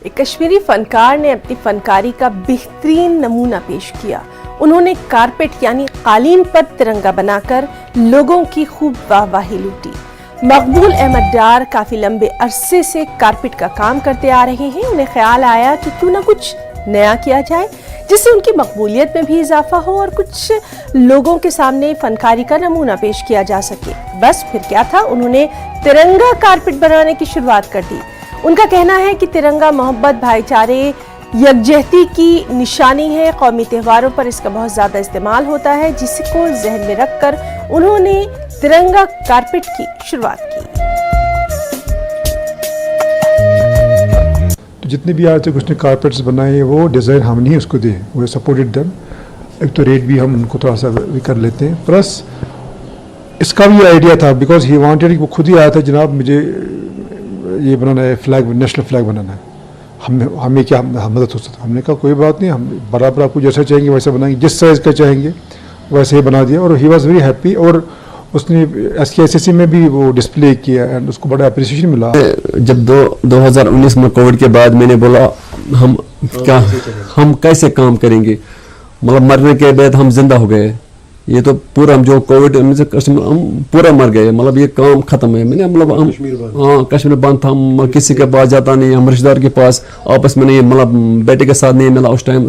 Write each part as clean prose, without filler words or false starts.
ایک کشمیری فنکار نے اپنی فنکاری کا بہترین نمونہ پیش کیا. انہوں نے کارپیٹ یعنی قالین پر ترنگا بنا کر لوگوں کی خوب واہ واہی لوٹی. مقبول احمد ڈار کافی لمبے عرصے سے کارپیٹ کا کام کرتے آ رہے ہیں. انہیں خیال آیا کہ کیوں نہ کچھ نیا کیا جائے جس سے ان کی مقبولیت میں بھی اضافہ ہو اور کچھ لوگوں کے سامنے فنکاری کا نمونہ پیش کیا جا سکے. بس پھر کیا تھا، انہوں نے ترنگا کارپیٹ بنانے کی شروعات کر دی. ان کا کہنا ہے کہ ترنگا محبت، بھائی چارے، یکجہتی کی نشانی ہے. قومی تہواروں پر اس کا بہت زیادہ استعمال ہوتا ہے، جس کو ذہن میں رکھ کر انہوں نے ترنگا کارپیٹ کی شروعات کی. جتنے بھی آج تک اس نے کارپیٹس بنائے ہیں وہ ڈیزائن ہم نہیں اس کو دے، وہ سپورٹڈ دم. ایک تو ریٹ بھی ہم ان کو تھوڑا سا بھی کر لیتے ہیں، پلس اس کا بھی آئیڈیا تھا بیکاز ہی وانٹیڈ، وہ خود ہی آیا تھا جناب مجھے یہ بنانا ہے، فلیگ، نیشنل فلیگ بنانا ہے. ہمیں کیا مدد ہو سکتا. ہم نے کہا کوئی بات نہیں، ہم برابر آپ کو جیسا چاہیں گے ویسا بنائیں گے، جس سائز کا چاہیں گے ویسے ہی بنا دیا. اور ہی واز ویری ہیپی. اور اس نے ایس سی میں بھی وہ ڈسپلے کیا اینڈ اس کو بڑا اپریسیشن ملا. جب 2019 میں کووڈ کے بعد میں نے بولا ہم کیسے کام کریں گے، مطلب مرنے کے بعد ہم زندہ ہو گئے. یہ تو پورا ہم جو کووڈ ہم پورا مر گئے، مطلب یہ کام ختم ہے. میں نے مطلب ہم کشمیر بند تھا، ہم کسی کے پاس جاتا نہیں، ہم رشتہ دار کے پاس آپس میں نہیں، مطلب بیٹے کے ساتھ نہیں ملا. اس ٹائم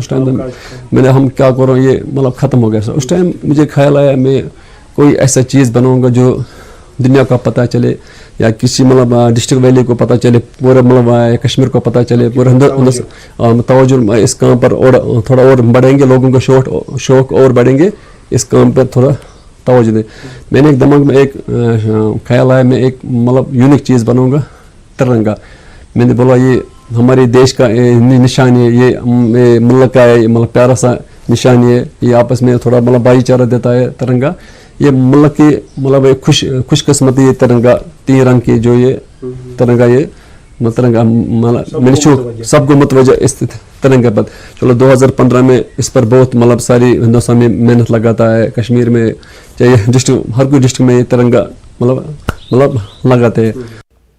میں نے ہم کیا کروں، یہ مطلب ختم ہو گیا. اس ٹائم مجھے خیال آیا میں کوئی ایسا چیز بناؤں گا جو دنیا کا پتہ چلے، یا کسی مطلب ڈسٹرکٹ ویلی کو پتہ چلے، پورے مطلب کشمیر کو پتہ چلے، پورے توجہ اس کام پر اور تھوڑا اور بڑھیں گے، لوگوں کا شوق اور بڑھیں گے، اس کام پہ تھوڑا توجہ دیں. میں نے ایک دماغ میں ایک خیال آیا، میں ایک مطلب یونیک چیز بناؤں گا، ترنگا. میں نے بولا یہ ہمارے دیش کا نشانی ہے، یہ ملک کا ہے، مطلب پیارا سا نشانی ہے. یہ آپس میں تھوڑا مطلب بھائی چارہ دیتا ہے ترنگا. یہ ملک کی مطلب خوش قسمتی ہے ترنگا، 3 رنگ کی جو یہ ترنگا، یہ ترنگا میں نے سب کو متوجہ اس ترنگا پر. چلو 2015 میں اس پر بہت مطلب ساری ہندوستان میں محنت لگاتا ہے، کشمیر میں چاہیے ڈسٹرکٹ، ہر کوئی ڈسٹرکٹ میں یہ ترنگا مطلب لگاتے ہیں.